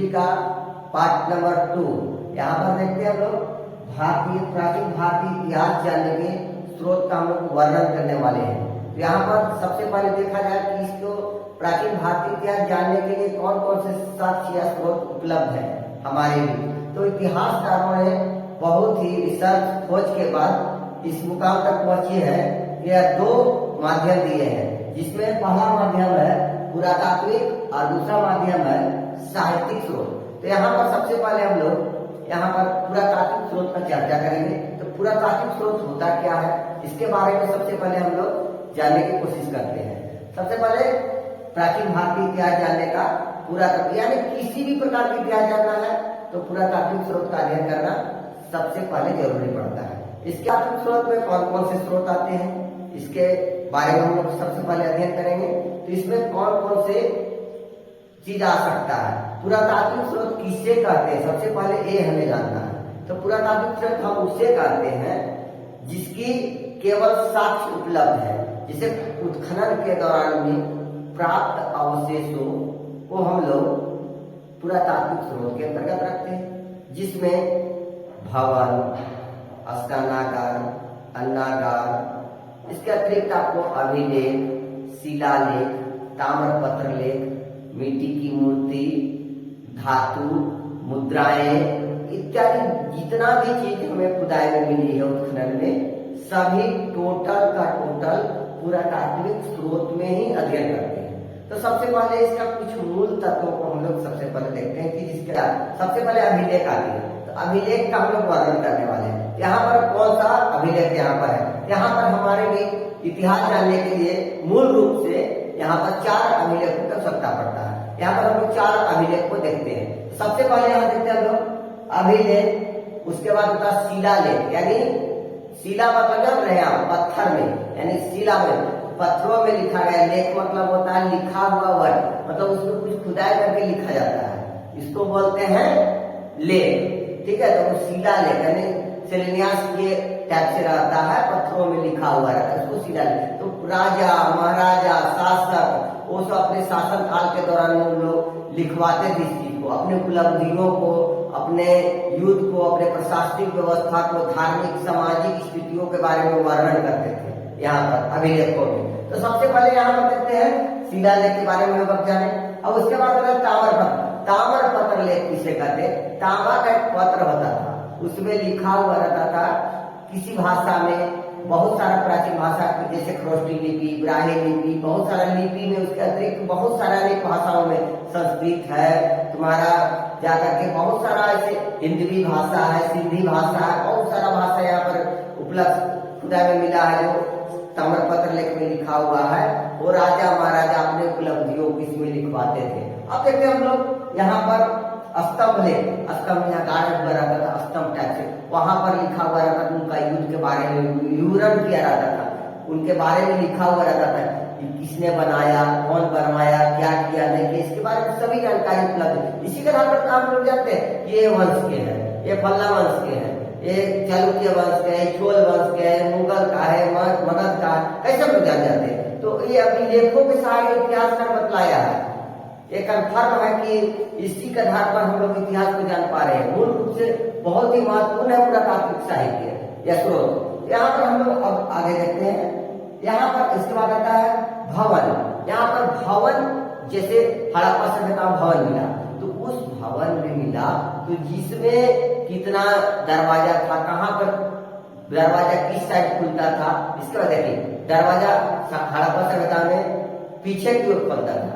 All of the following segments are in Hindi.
हिस्ट्री का पार्ट नंबर 2। यहाँ पर देखते हैं हम लोग प्राचीन भारतीय इतिहास जानने के स्रोत का हम लोग वर्णन करने वाले हैं। तो यहाँ पर सबसे पहले देखा जाए कि इसको प्राचीन भारतीय इतिहास जानने के लिए कौन कौन से साक्ष्य या स्रोत उपलब्ध है हमारे लिए। तो इतिहासकारों ने बहुत ही रिसर्च खोज के बाद इस मुकाम तक पहुंची है कि यह 2 माध्यम दिए हैं, जिसमें पहला माध्यम है पुरातात्विक और दूसरा माध्यम है साहित्यिक स्रोत। तो यहाँ पर सबसे पहले हम लोग यहाँ पर पुरातात्विक स्रोत पर चर्चा करेंगे। तो पुरातात्विक स्रोत होता क्या है, इसके बारे में सबसे पहले हम लोग जानने की कोशिश करते हैं। सबसे पहले प्राचीन भारतीय इतिहास जानने का पुरातात्विक, यानी किसी भी प्रकार की इतिहास जानना है तो पुरातात्विक स्रोत का अध्ययन करना सबसे पहले जरूरी पड़ता है। इसके तात्विक स्रोत में कौन कौन से स्रोत आते हैं, इसके बारे में हम लोग सबसे पहले अध्ययन करेंगे। तो इसमें कौन कौन से चीज आ सकता है। पुरातात्विक स्रोत किससे कहते हैं, सबसे पहले ये हमें जानना है। तो पुरातात्विक स्रोत हम उसे कहते हैं जिसकी केवल साक्ष्य उपलब्ध है, जिसे उत्खनन के दौरान में प्राप्त अवशेषों को हम लोग पुरातात्विक स्रोत के अंतर्गत रखते हैं, जिसमें भवन, स्नानागार, अन्नागार, इसके अतिरिक्त आपको अभिलेख, शिलालेख, ताम्रपत्र लेख, मिट्टी की मूर्ति, धातु, मुद्राएं इत्यादि जितना भी चीज हमें खुदाई में मिली है उत्खनन में, सभी टोटल का टोटल पुरातात्विक स्रोत में ही अध्ययन करते हैं। तो सबसे पहले इसका कुछ मूल तत्वों को हम लोग सबसे पहले देखते हैं कि जिसके सबसे पहले अभिलेख आती है। तो अभिलेख का हम लोग वर्णन करने वाले हैं। यहाँ पर कौन सा अभिलेख यहाँ पर है, यहाँ पर हमारे भी इतिहास जानने के लिए मूल रूप से यहाँ पर 4 अभिलेखों की आवश्यकता पड़ता है। यहाँ पर हम लोग 4 अभिलेख को देखते हैं। सबसे पहले यहाँ देखते हैं हम लोग अभिलेख, उसके बाद होता है शिलालेख, यानी शिला मतलब जब रहे पत्थर में, यानी शिला में पत्थरों में लिखा गया, लेख मतलब होता है लिखा हुआ वर्ड, मतलब उसमें कुछ खुदाई करके लिखा जाता है, इसको बोलते हैं लेख। ठीक है, तो वो शिलालेख यानी शिलान्यास के टाइप से रहता है, पत्थरों में लिखा हुआ रहता है, उसको शिलालेख। तो राजा, महाराजा, शासक वो सब अपने शासन काल के दौरान वो लोग लिखवाते थे इस चीज को, अपने उपलब्धियों को, अपने युद्ध को, अपने प्रशासनिक व्यवस्था को, धार्मिक सामाजिक स्थितियों के बारे में वर्णन करते थे यहाँ पर अभिलेखों में। तो सबसे पहले यहाँ पर देखते हैं शिलालेख के बारे में हम जाने। अब उसके बाद होता है ताम्रपत्र। ताम्रपत्र लेख किसे कहते हैं, तांबा का एक पत्र होता था, उसमें लिखा हुआ रहता था किसी भाषा में, बहुत सारा प्राचीन भाषा जैसे खरोष्टी लिपि, ब्राह्मी लिपि, बहुत सारा लिपि में, उसके अतिरिक्त बहुत सारा अनेक भाषाओं में, संस्कृत है तुम्हारा जाकर के, बहुत सारा ऐसे हिंदी भाषा है, सिंधी भाषा है, बहुत सारा भाषा यहाँ पर उपलब्ध खुदाई में मिला है जो ताम्रपत्र लेख में लिखा हुआ है। वो राजा महाराजा अपने उपलब्धियों को इसमें लिखवाते थे। अब देखते हैं हम लोग यहाँ पर स्तंभ लेख, स्तंभ यहाँ गार्ड रहता था, स्तंभ टाइप से, वहां पर लिखा हुआ रहता था, उनका युद्ध के बारे में विवरण किया रहता था, उनके बारे में लिखा हुआ रहता था कि किसने बनाया, कौन बनवाया, क्या किया नहीं किया, इसके बारे में सभी जानकारी उपलब्ध है। इसी के आधार पर काम लोग जानते हैं ये वंश के हैं, ये फल्ला वंश के हैं, ये चालुक्य वंश के है, चोल वंश के है, मुगल का है, मगध का है, कैसे लोग जान जाते हैं। तो ये अभिलेखों के सहारे इतिहास का बतलाया है, ये कन्फर्म है कि इसी के आधार पर हम लोग इतिहास को जान पा रहे हैं। मूल रूप से बहुत ही महत्वपूर्ण है पुरातात्विक साहित्य या स्रोत। यहाँ पर हम लोग अब आगे देखते हैं। यहाँ पर इसके बाद आता है भवन। यहाँ पर भवन जैसे हड़प्पा सभ्यता भवन मिला, तो उस भवन में मिला तो जिसमें कितना दरवाजा था, कहाँ पर दरवाजा किस साइड खुलता था, इसके बाद देखिए दरवाजा हड़प्पा सभ्यता में पीछे की ओर खुलता था,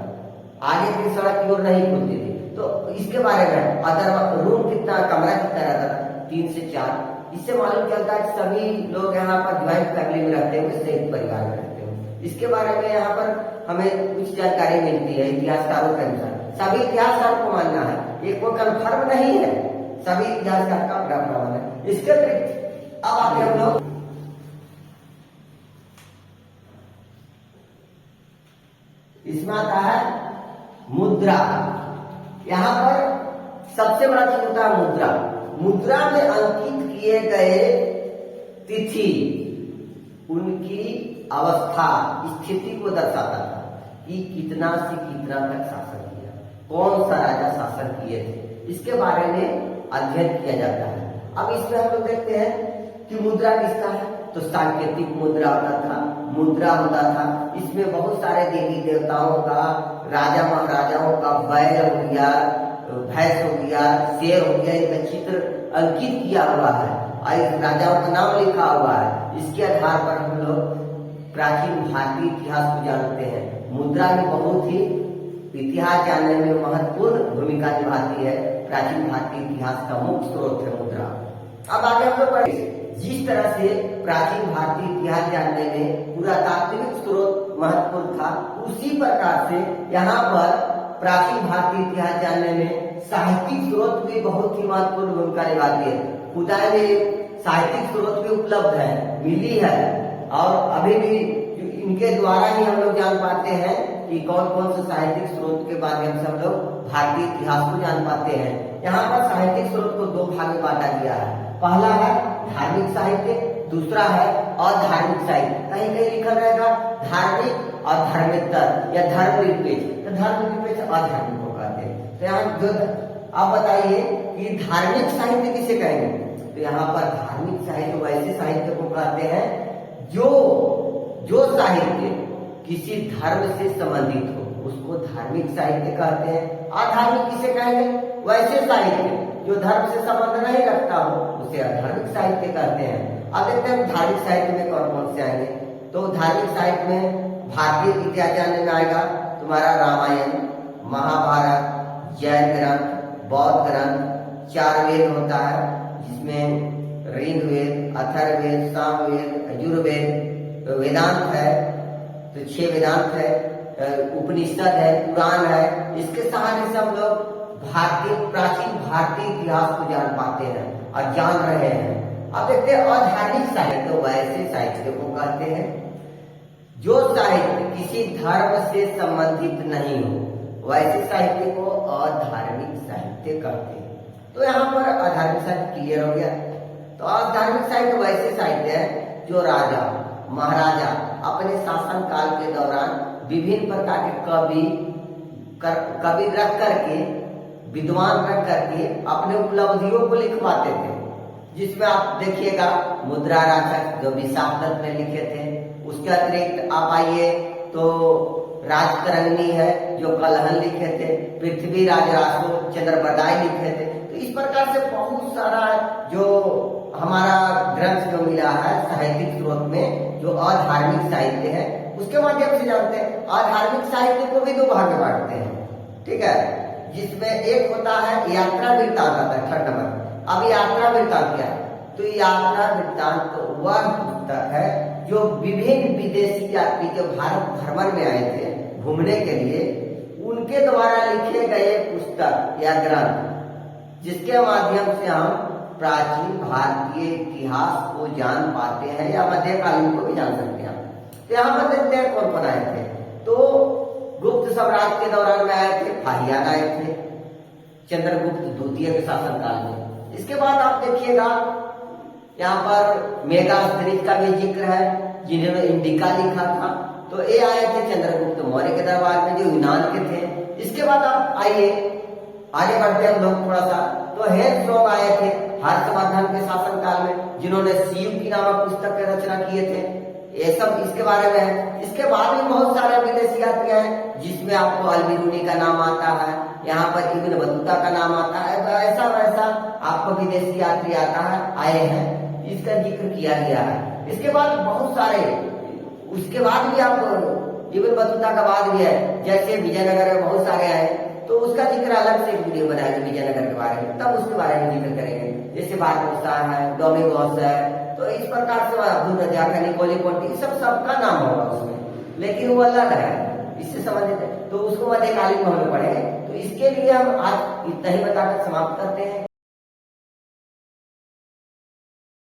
आगे की सड़क की ओर नहीं खुलती थी। तो इसके बारे में अदर रूम कितना, कमरा कितना रहता था, 3 से 4। इससे मालूम चलता है सभी लोग यहाँ पर ज्वाइंट फैमिली में रहते हुए संयुक्त परिवार में रहते हुए। इसके बारे में यहाँ पर हमें कुछ जानकारी मिलती है इतिहासकारों के अनुसार। सभी इतिहासकार को मानना है, ये कोई कन्फर्म नहीं है, सभी इतिहासकार का अपना प्रमाण है। इसके अतिरिक्त अब आगे हम लोग इसमें आता है मुद्रा। यहाँ पर सबसे बड़ा चीज होता है मुद्रा। मुद्रा में अंकित किए गए तिथि उनकी अवस्था, स्थिति को दर्शाता था कि कितना से कितना तक शासन किया, कौन सा राजा शासन किए थे, इसके बारे में अध्ययन किया जाता है। अब इसमें हम लोग देखते हैं कि मुद्रा किसका है, तो सांकेतिक मुद्रा होता था। इसमें बहुत सारे देवी देवताओं का, राजा महाराजाओं का बैल हो गया, भैंस हो गया, शेर हो गया, इनका चित्र अंकित किया हुआ है और राजाओं का नाम लिखा हुआ है। इसके आधार पर हम लोग प्राचीन भारतीय इतिहास को जानते हैं। मुद्रा भी बहुत ही इतिहास जानने में महत्वपूर्ण भूमिका निभाती है। प्राचीन भारतीय इतिहास का मुख्य स्रोत है मुद्रा। अब आगे हम लोग पढ़ेंगे। जिस तरह से प्राचीन भारतीय इतिहास जानने में पुरातात्विक स्रोत महत्वपूर्ण था, उसी प्रकार से यहाँ पर प्राचीन भारतीय इतिहास जानने में साहित्यिक स्रोत भी बहुत ही महत्वपूर्ण भूमिका निभाती है। खुदाई में साहित्यिक स्रोत भी उपलब्ध है, मिली है, और अभी भी इनके द्वारा ही हम लोग जान पाते हैं कि कौन कौन से साहित्यिक स्रोत के माध्यम से हम लोग भारतीय इतिहास को जान पाते हैं। यहाँ पर साहित्यिक स्रोत को दो भाग में बांटा गया है। पहला है धार्मिक साहित्य, दूसरा है अधार्मिक साहित्य। कहीं कहीं लिखा रहेगा धार्मिक और धर्मेतर या धर्मनिरपेक्ष, तो धर्मनिरपेक्ष अधार्मिक को कहते हैं। तो यहाँ जो आप बताइए कि धार्मिक साहित्य किसे कहेंगे, तो यहाँ पर धार्मिक साहित्य वैसे साहित्य को कहते हैं जो साहित्य किसी धर्म से संबंधित हो, उसको धार्मिक साहित्य कहते हैं। अधार्मिक किसे कहेंगे, वैसे साहित्य जो धर्म से संबंध नहीं रखता हो, उसे अधार्मिक साहित्य कहते हैं। अब देखते हैं धार्मिक साहित्य में कौन कौन से आएंगे। तो धार्मिक साहित्य में भारतीय इतिहास जानने में आएगा तुम्हारा रामायण, महाभारत, जैन ग्रंथ, बौद्ध ग्रंथ, 4 वेद होता है, जिसमें ऋग्वेद, अथर्ववेद, सामवेद, यजुर्वेद, वेदांत है, तो 6 वेदांत है, उपनिषद है, पुराण है। इसके सहारे से हम लोग प्राचीन भारतीय इतिहास को जान पाते हैं और जान रहे हैं। अब देखते हैं अधार्मिक साहित्य, तो वैसे साहित्य को कहते हैं जो साहित्य किसी धर्म से संबंधित नहीं हो, वैसे साहित्य को अधार्मिक साहित्य कहते हैं। तो यहाँ पर अधार्मिक साहित्य क्लियर हो गया। तो अधार्मिक साहित्य वैसे साहित्य है जो राजा महाराजा अपने शासन काल के दौरान विभिन्न प्रकार के कवि रख करके, विद्वान रख करके अपने उपलब्धियों को लिखवाते थे। जिसमें आप देखिएगा मुद्रा राक्षस जो विशाखदत्त ने लिखे थे, उसके अतिरिक्त आप आइए तो राजतरंगिणी है जो कलहन लिखे थे, पृथ्वीराज रासो चंद्रबरदाई लिखे थे। तो इस प्रकार से बहुत सारा जो हमारा ग्रंथ जो मिला है साहित्यिक स्रोत में, जो अधार्मिक साहित्य है, उसके माध्यम से जानते हैं। अधार्मिक साहित्य को भी 2 भाग में बांटते हैं, ठीक है, जिसमें एक होता है यात्रा वृत्तांत आता है 3rd नंबर। अब यात्रा वृत्तांत क्या है, तो यात्रा वृत्तांत तो वह पुस्तक है जो विभिन्न विदेशी यात्री जो भारत भ्रमण में आए थे घूमने के लिए, उनके द्वारा लिखे गए पुस्तक या ग्रंथ, जिसके माध्यम से हम प्राचीन भारतीय इतिहास को जान पाते हैं या मध्यकालीन को भी जान सकते हैं। तो यहाँ पर देखते हैं कौन कौन आए थे। तो गुप्त साम्राज्य के दौरान में आए थे, फाहियान आए थे चंद्रगुप्त द्वितीय के शासनकाल में। इसके बाद आप देखिएगा यहाँ पर मेगास्थनीज का भी जिक्र है, जिन्होंने इंडिका लिखा था। तो ये आए थे चंद्रगुप्त मौर्य के दरबार में, जो यूनान के थे। इसके बाद आप आइए आगे बढ़ते हैं हम लोग थोड़ा सा। तो हेरस्ट्रॉम आए थे हर्षवर्धन के शासनकाल में, जिन्होंने शिव की नामक पुस्तक की रचना किए थे। ये सब इसके बारे में है। इसके बाद भी बहुत सारे विदेशी यात्री हैं, जिसमें आपको अल-बिरूनी का नाम आता है, यहाँ पर इब्न बतूता का नाम आता है। ऐसा वैसा आपको विदेशी यात्री आता है, आए हैं, इसका जिक्र किया गया है। इसके बाद बहुत सारे, उसके बाद भी आप इब्न बतूता का बाद भी है, जैसे विजयनगर में बहुत सारे आए, तो उसका जिक्र अलग से एक वीडियो बनाएंगे विजयनगर के बारे में, तब उसके बारे में जिक्र करेंगे। जैसे बारकोस्ता है, डोमिगोस है, तो इस प्रकार से अब्दुल रजाक, निकोली पोंटी, सबका नाम होगा उसमें, लेकिन वो अलग है, इससे संबंधित है। तो उसको मध्यकालीन में हम लोग पढ़ेंगे। तो इसके लिए हम आज इतना ही बताकर समाप्त करते हैं।